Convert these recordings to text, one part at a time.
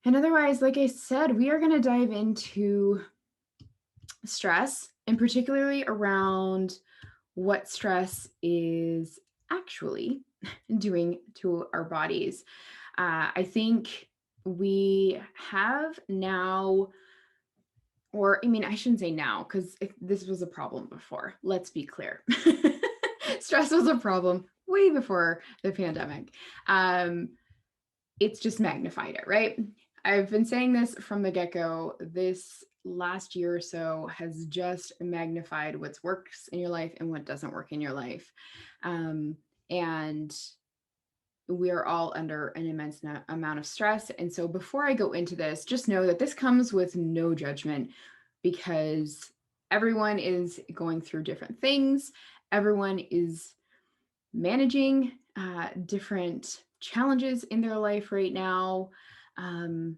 And otherwise, like I said, we are going to dive into stress and particularly around what stress is actually doing to our bodies. I think we have now, or I mean, I shouldn't say now because this was a problem before. Let's be clear. Stress was a problem way before the pandemic. Um, it's just magnified it, right? I've been saying this from the get go. This last year or so has just magnified what works in your life and what doesn't work in your life. And we are all under an immense amount of stress. And so, before I go into this, just know that this comes with no judgment because everyone is going through different things. Everyone is managing different challenges in their life right now. Um,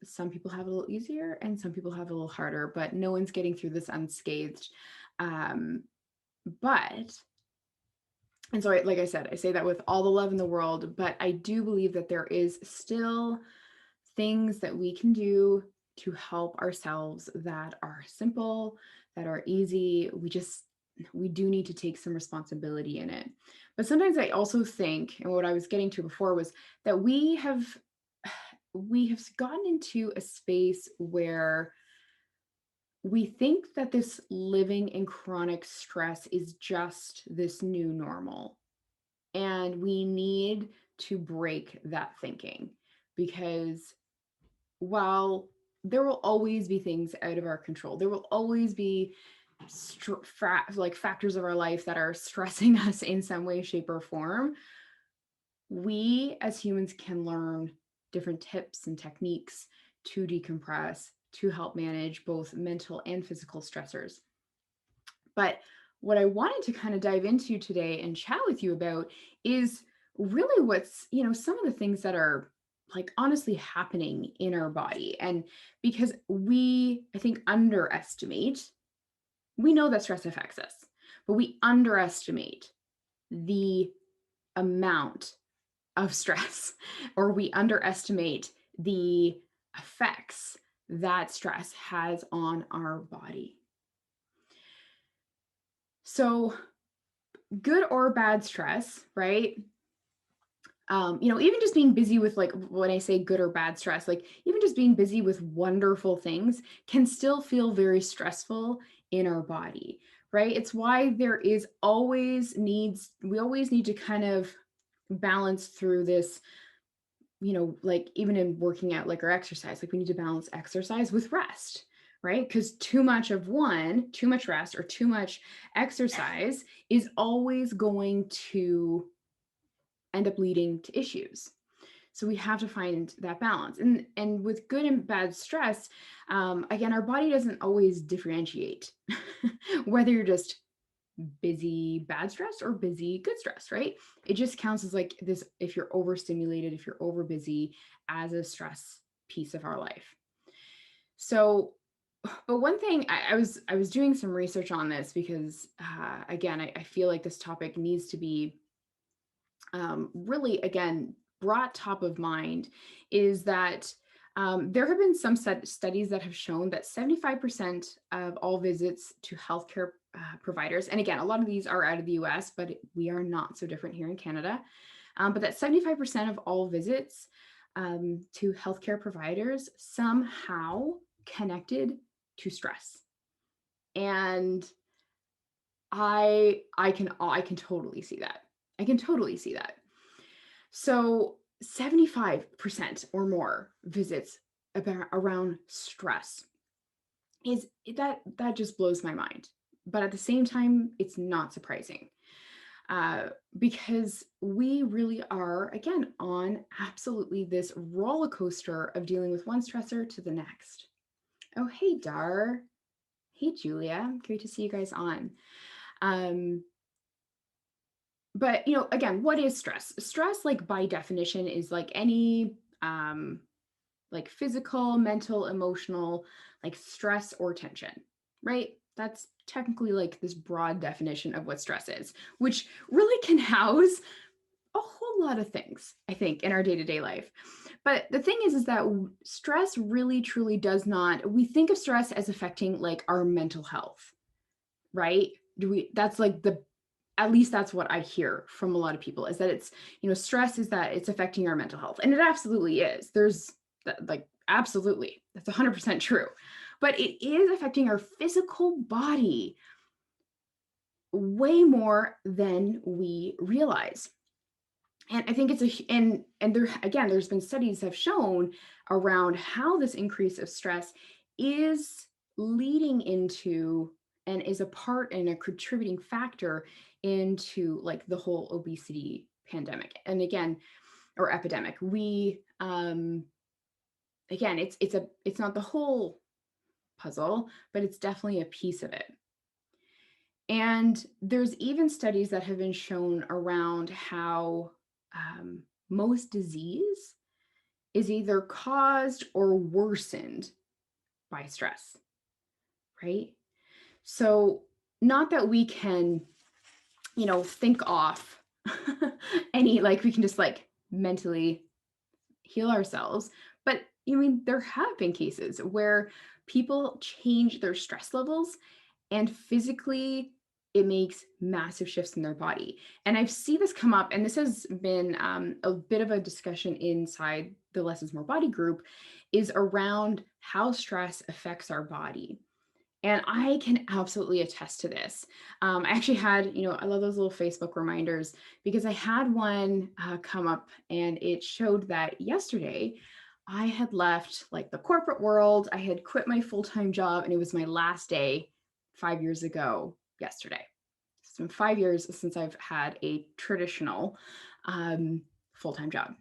some people have a little easier and some people have a little harder, but no one's getting through this unscathed. Um, but, and so, like I said, I say that with all the love in the world, but I do believe that there is still things that we can do to help ourselves that are simple, that are easy. We do need to take some responsibility in it. But sometimes I also think, and what I was getting to before was that we have gotten into a space where we think that this living in chronic stress is just this new normal. And we need to break that thinking because while there will always be things out of our control, there will always be like factors of our life that are stressing us in some way, shape, or form. We as humans can learn different tips and techniques to decompress, to help manage both mental and physical stressors. But what I wanted to kind of dive into today and chat with you about is really some of the things that are like honestly happening in our body. And because I think, we know that stress affects us, but we underestimate the amount of stress, or we underestimate the effects that stress has on our body. So, good or bad stress, right? Even just being busy with, like, when I say good or bad stress, like even just being busy with wonderful things can still feel very stressful in our body, right? It's why we always need to kind of balance through this, like even in working out, like our exercise, like we need to balance exercise with rest, right? Because too much rest or too much exercise is always going to end up leading to issues. So we have to find that balance. And with good and bad stress, again, our body doesn't always differentiate whether you're just busy bad stress or busy good stress, right? It just counts as like this if you're overstimulated, if you're over busy, as a stress piece of our life. So, but one thing I was doing some research on this because again, I feel like this topic needs to be really, again, brought top of mind, is that there have been some studies that have shown that 75% of all visits to healthcare providers, and again, a lot of these are out of the US, but we are not so different here in Canada, but that 75% of all visits to healthcare providers somehow connected to stress. And I can totally see that. I can totally see that. So 75% or more visits around stress is that just blows my mind. But at the same time, it's not surprising because we really are, again, on absolutely this roller coaster of dealing with one stressor to the next. Oh, hey, Dar. Hey, Julia. Great to see you guys on. Um, but again, what is stress? Stress, like by definition, is like any like physical, mental, emotional, like stress or tension, right? That's technically like this broad definition of what stress is, which really can house a whole lot of things, I think, in our day-to-day life. But the thing is that stress really truly does not, we think of stress as affecting like our mental health, right? That's like at least that's what I hear from a lot of people, is that it's, stress is that it's affecting our mental health. And it absolutely is. There's like, absolutely, that's 100% true. But it is affecting our physical body way more than we realize. And I think and there again, there's been studies have shown around how this increase of stress is leading into and is a part and a contributing factor into like the whole obesity pandemic. And again, or epidemic. We again, it's not the whole puzzle, but it's definitely a piece of it. And there's even studies that have been shown around how most disease is either caused or worsened by stress, right? So, not that we can, think off any, like, we can just like mentally heal ourselves. But I mean, there have been cases where people change their stress levels and physically it makes massive shifts in their body. And I see this come up, and this has been a bit of a discussion inside the Less is More Body group, is around how stress affects our body. And I can absolutely attest to this. I actually had, I love those little Facebook reminders, because I had one come up and it showed that yesterday I had left like the corporate world. I had quit my full-time job and it was my last day 5 years ago yesterday. It's been 5 years since I've had a traditional full-time job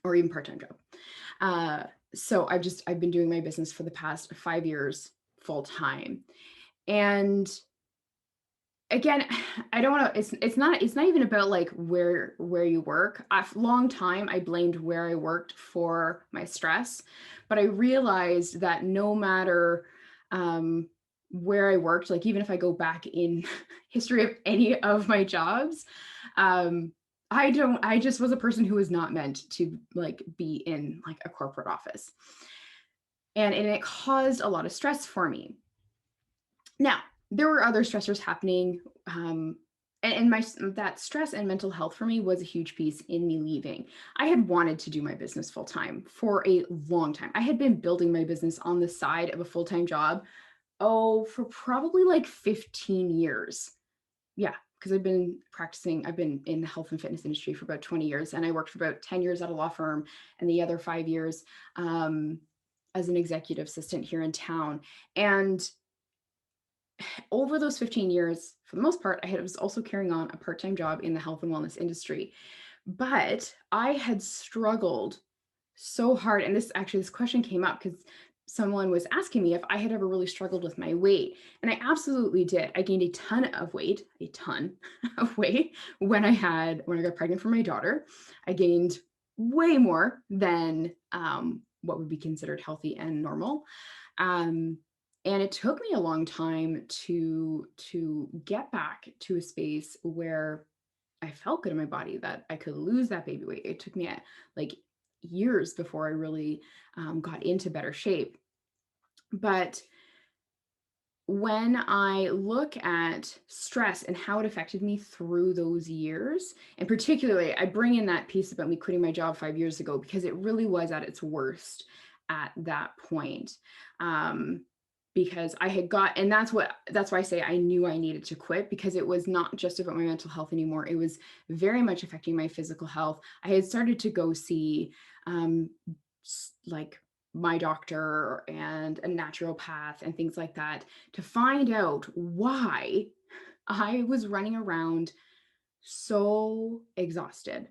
or even part-time job. So I've been doing my business for the past 5 years full time. And again, I don't want to, it's not even about like where you work. A long time I blamed where I worked for my stress, but I realized that no matter where I worked, like even if I go back in history of any of my jobs, I just was a person who was not meant to like be in like a corporate office. And it caused a lot of stress for me. Now, there were other stressors happening. And that stress and mental health for me was a huge piece in me leaving. I had wanted to do my business full time for a long time. I had been building my business on the side of a full-time job, for probably like 15 years. Yeah, because I've been in the health and fitness industry for about 20 years, and I worked for about 10 years at a law firm and the other 5 years as an executive assistant here in town. And over those 15 years, for the most part, I was also carrying on a part-time job in the health and wellness industry. But I had struggled so hard. And this question came up because someone was asking me if I had ever really struggled with my weight. And I absolutely did. I gained a ton of weight when I got pregnant for my daughter. I gained way more than what would be considered healthy and normal. And it took me a long time to get back to a space where I felt good in my body, that I could lose that baby weight. It took me like years before I really got into better shape. But when I look at stress and how it affected me through those years, and particularly I bring in that piece about me quitting my job 5 years ago, because it really was at its worst at that point. Because I had and that's why I say I knew I needed to quit, because it was not just about my mental health anymore. It was very much affecting my physical health. I had started to go see like my doctor and a naturopath and things like that to find out why I was running around so exhausted.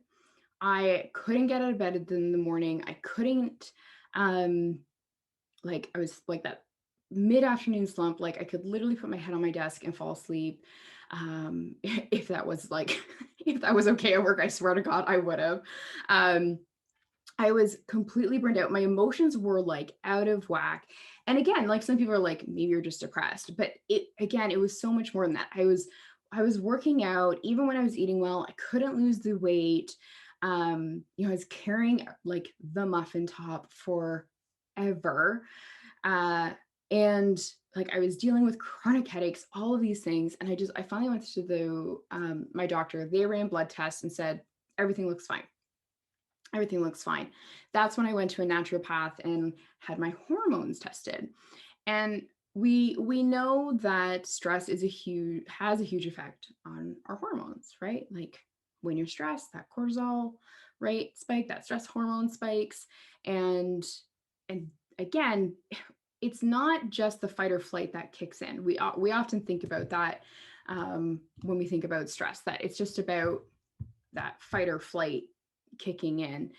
I couldn't get out of bed in the morning. I couldn't, I was like that mid-afternoon slump. Like I could literally put my head on my desk and fall asleep. If that was if that was okay at work, I swear to God, I would have. I was completely burned out. My emotions were like out of whack. And again, like some people are like, maybe you're just depressed, but it was so much more than that. I was working out. Even when I was eating well, I couldn't lose the weight. I was carrying like the muffin top forever. Uh, and like I was dealing with chronic headaches, all of these things. And I finally went to my doctor. They ran blood tests and said, everything looks fine. Everything looks fine. That's when I went to a naturopath and had my hormones tested. And we know that stress has a huge effect on our hormones, right? Like when you're stressed, that cortisol rate spike, that stress hormone spikes. And again, it's not just the fight or flight that kicks in. We often think about that when we think about stress, that it's just about that fight or flight kicking in.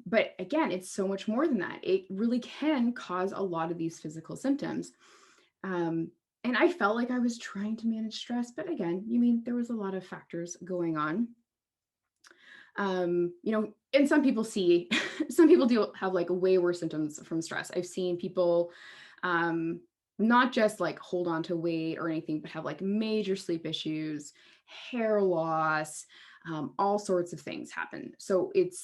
But again, it's so much more than that. It really can cause a lot of these physical symptoms. And I felt like I was trying to manage stress, but again, there was a lot of factors going on. And some people some people do have like way worse symptoms from stress. I've seen people not just like hold on to weight or anything, but have like major sleep issues, hair loss, all sorts of things happen. So it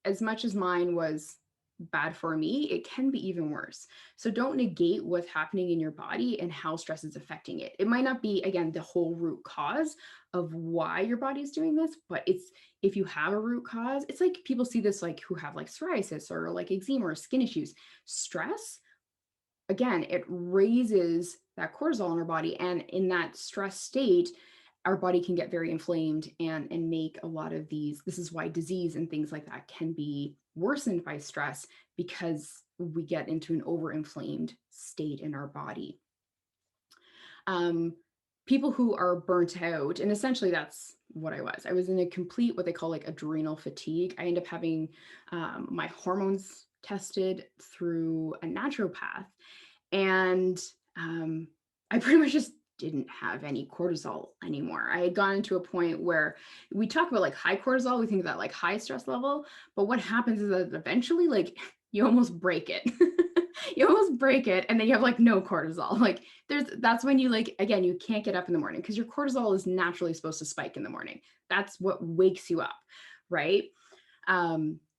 as much as mine was bad for me, it can be even worse. So don't negate what's happening in your body and how stress is affecting it. It might not be, again, the whole root cause of why your body is doing this, but if you have a root cause, it's like people see this like who have like psoriasis or like eczema or skin issues. Stress, again, it raises that cortisol in our body. And in that stress state, our body can get very inflamed and make a lot of these. This is why disease and things like that can be worsened by stress, because we get into an overinflamed state in our body. People who are burnt out, and essentially that's what I was. I was in a complete, what they call like adrenal fatigue. I end up having my hormones tested through a naturopath, and I pretty much just didn't have any cortisol anymore. I had gone into a point where we talk about like high cortisol, we think of that like high stress level, but what happens is that eventually like you almost break it. You almost break it and then you have like no cortisol. Like that's when you like, again, you can't get up in the morning because your cortisol is naturally supposed to spike in the morning. That's what wakes you up, right?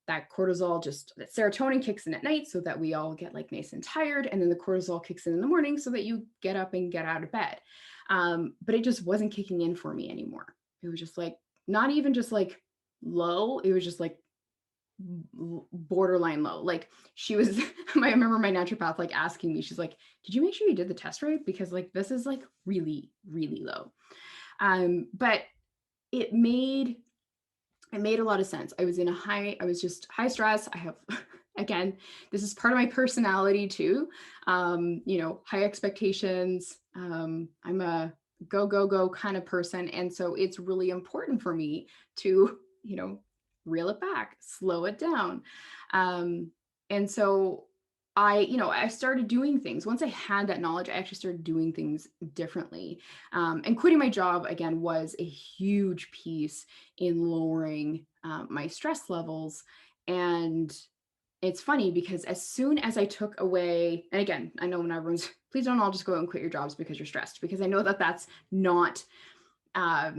That cortisol, that serotonin kicks in at night so that we all get like nice and tired, and then the cortisol kicks in the morning so that you get up and get out of bed. But it just wasn't kicking in for me anymore. It was just like not even just like low, it was just like borderline low. Like she was I remember my naturopath like asking me, she's like, did you make sure you did the test right, because like this is like really really low. But it made a lot of sense. I was just high stress. I have, again, this is part of my personality too. High expectations. I'm a go, go, go kind of person. And so it's really important for me to, reel it back, slow it down. And so I started doing things. Once I had that knowledge, I actually started doing things differently. And quitting my job, again, was a huge piece in lowering my stress levels. And it's funny because as soon as I took away, and again, I know when everyone's, please don't all just go out and quit your jobs because you're stressed, because I know that that's not, I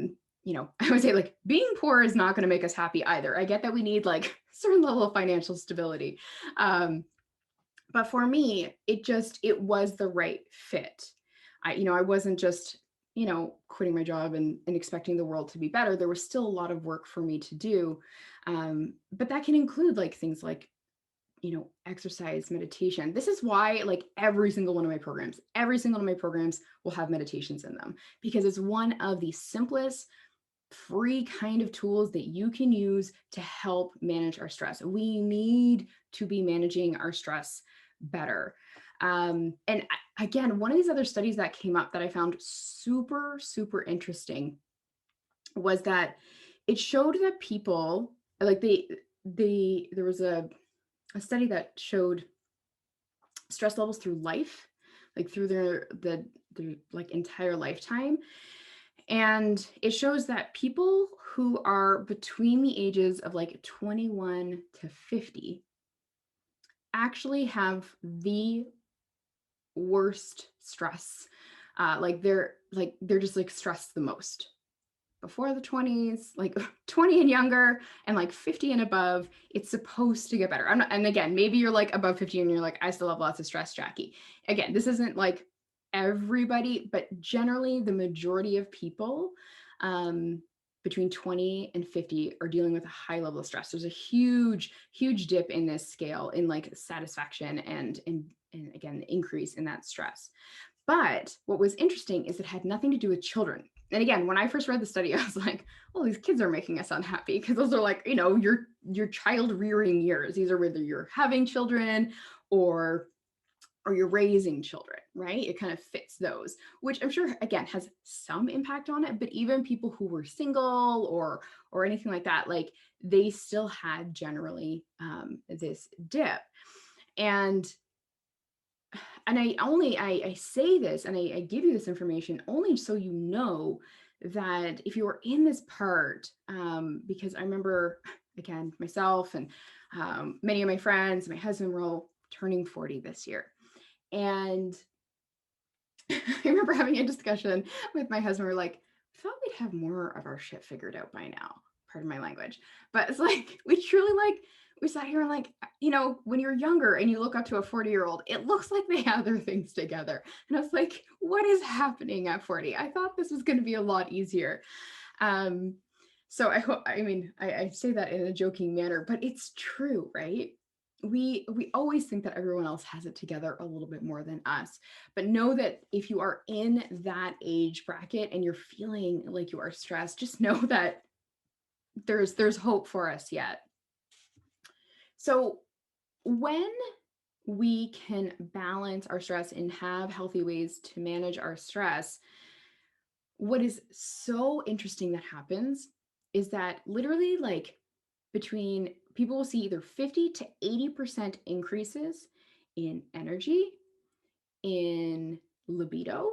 would say like being poor is not going to make us happy either. I get that we need like a certain level of financial stability. But for me, it was the right fit. I wasn't just, quitting my job and expecting the world to be better. There was still a lot of work for me to do. But that can include like things like, exercise, meditation. This is why like every single one of my programs will have meditations in them, because it's one of the simplest free kind of tools that you can use to help manage our stress. We need to be managing our stress better. And again, one of these other studies that came up that I found super, super interesting was that it showed that people like there was a study that showed stress levels through life, like through their like entire lifetime. And it shows that people who are between the ages of like 21 to 50 actually have the worst stress. They're just like stressed the most. before the 20s, like 20 and younger, and like 50 and above, it's supposed to get better. I'm not, and again, maybe you're like above 50 and you're like, I still have lots of stress, Jackie. Again, this isn't like everybody, but generally the majority of people between 20 and 50 are dealing with a high level of stress. There's a huge, huge dip in this scale in like satisfaction and again, the increase in that stress. But what was interesting is it had nothing to do with children. And again, when I first read the study, I was like, "Oh, these kids are making us unhappy," because those are like, your child rearing years. These are whether you're having children or you're raising children, right? It kind of fits those, which I'm sure again has some impact on it. But even people who were single or anything like that, like they still had generally this dip. And I say this and I give you this information only so you know that if you are in this part, because I remember again myself and many of my friends, my husband, were all turning 40 this year, and I remember having a discussion with my husband. We're like, we thought we'd have more of our shit figured out by now. Pardon my language, but it's like we truly like we sat here and like, when you're younger and you look up to a 40-year-old, it looks like they have their things together. And I was like, what is happening at 40? I thought this was going to be a lot easier. So I hope, I say that in a joking manner, but it's true, right? We always think that everyone else has it together a little bit more than us, but know that if you are in that age bracket and you're feeling like you are stressed, just know that there's hope for us yet. So when we can balance our stress and have healthy ways to manage our stress, what is so interesting that happens is that literally like between people will see either 50 to 80% increases in energy, in libido,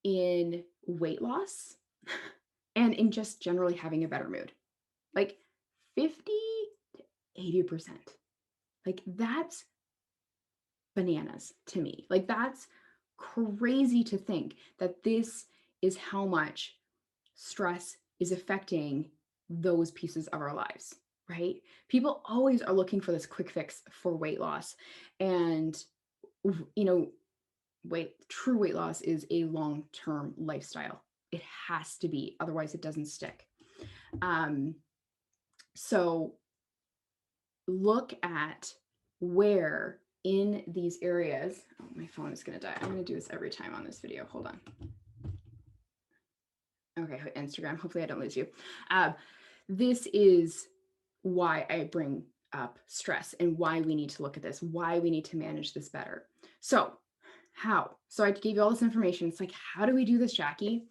in weight loss, and in just generally having a better mood. Like 50 to 80%. Like that's bananas to me. Like that's crazy to think that this is how much stress is affecting those pieces of our lives, right? People always are looking for this quick fix for weight loss. And, true weight loss is a long-term lifestyle. It has to be, otherwise it doesn't stick. So look at where in these areas, oh, my phone is going to die. I'm going to do this every time on this video. Hold on. Okay, Instagram. Hopefully I don't lose you. This is why I bring up stress and why we need to look at this, why we need to manage this better. So how? So I gave you all this information. It's like, how do we do this, Jackie?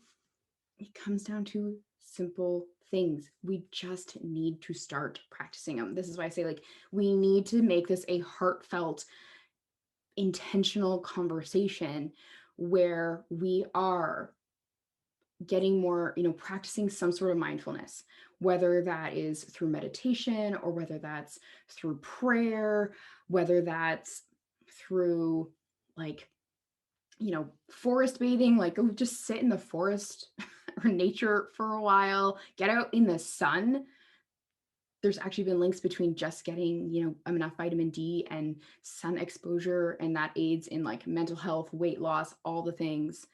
It comes down to simple things. We just need to start practicing them. This is why I say, like, we need to make this a heartfelt, intentional conversation where we are getting more, practicing some sort of mindfulness, whether that is through meditation or whether that's through prayer, whether that's through like, forest bathing, like go just sit in the forest or nature for a while, get out in the sun. There's actually been links between just getting, enough vitamin D and sun exposure, and that aids in like mental health, weight loss, all the things.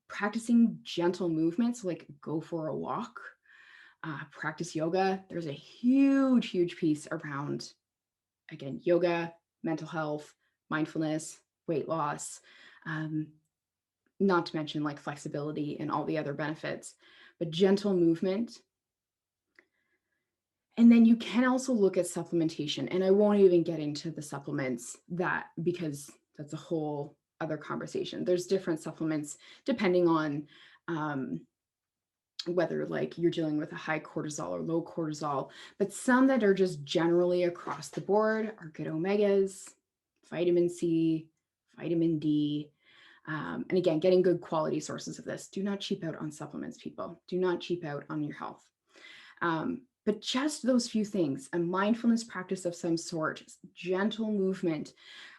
Practicing gentle movements, like go for a walk, practice yoga. There's a huge, huge piece around, again, yoga, mental health, mindfulness, weight loss, not to mention like flexibility and all the other benefits, but gentle movement. And then you can also look at supplementation. And I won't even get into the supplements because that's a whole other conversation. There's different supplements depending on whether like you're dealing with a high cortisol or low cortisol, but some that are just generally across the board are good omegas, vitamin C, vitamin D. And again, getting good quality sources of this. Do not cheap out on supplements, people. Do not cheap out on your health. But just those few things, a mindfulness practice of some sort, gentle movement,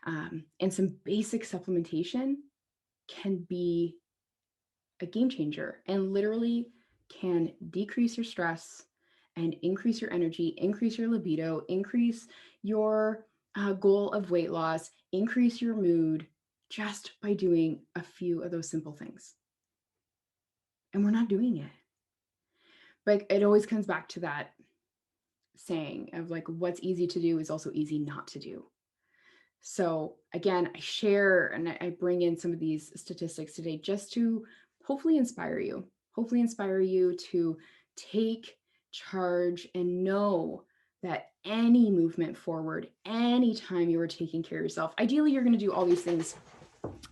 and some basic supplementation can be a game changer and literally can decrease your stress and increase your energy, increase your libido, increase your goal of weight loss, increase your mood just by doing a few of those simple things. And we're not doing it. But it always comes back to that saying of like, what's easy to do is also easy not to do. So again, I share and I bring in some of these statistics today just to hopefully inspire you to take charge and know that any movement forward, anytime you are taking care of yourself, ideally you're going to do all these things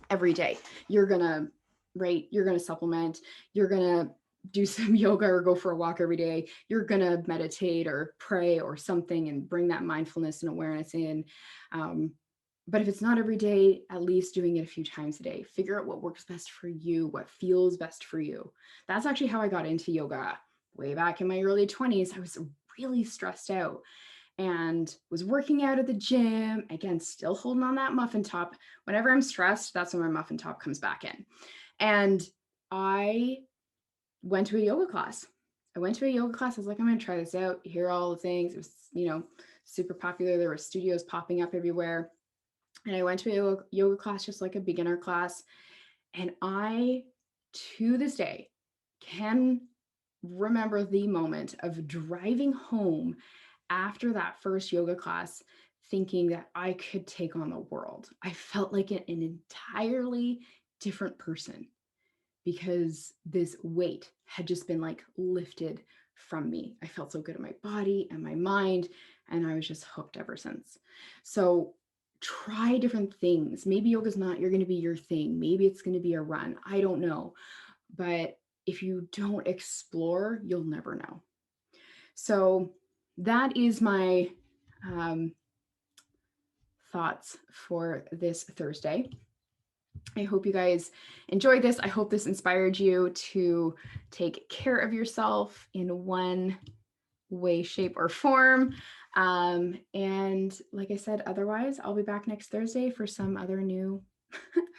every day. You're going to, right? You're going to supplement, you're going to do some yoga or go for a walk every day. You're going to meditate or pray or something and bring that mindfulness and awareness in. But if it's not every day, at least doing it a few times a day. Figure out what works best for you, what feels best for you. That's actually how I got into yoga way back in my early 20s. I was really stressed out and was working out at the gym. Again, still holding on that muffin top. Whenever I'm stressed, that's when my muffin top comes back in. And I went to a yoga class. I went to a yoga class. I was like, I'm going to try this out, hear all the things. It was, super popular. There were studios popping up everywhere. And I went to a yoga class, just like a beginner class. And I, to this day, can remember the moment of driving home after that first yoga class, thinking that I could take on the world. I felt like an entirely different person because this weight had just been like lifted from me. I felt so good in my body and my mind, and I was just hooked ever since. So try different things. Maybe yoga's not you're going to be your thing. Maybe it's going to be a run. I don't know. But if you don't explore, you'll never know. So that is my thoughts for this Thursday. I hope you guys enjoyed this. I hope this inspired you to take care of yourself in one way, shape, or form. And like I said, otherwise, I'll be back next Thursday for some other new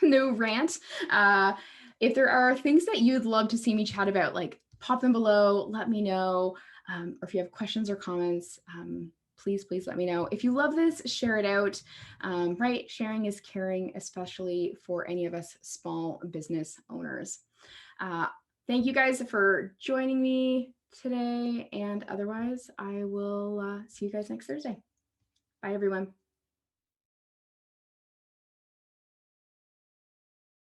rant. If there are things that you'd love to see me chat about, like pop them below, let me know. Or if you have questions or comments, please let me know. If you love this, share it out. Right? Sharing is caring, especially for any of us small business owners. Thank you guys for joining me today. And otherwise, I will see you guys next Thursday. Bye, everyone.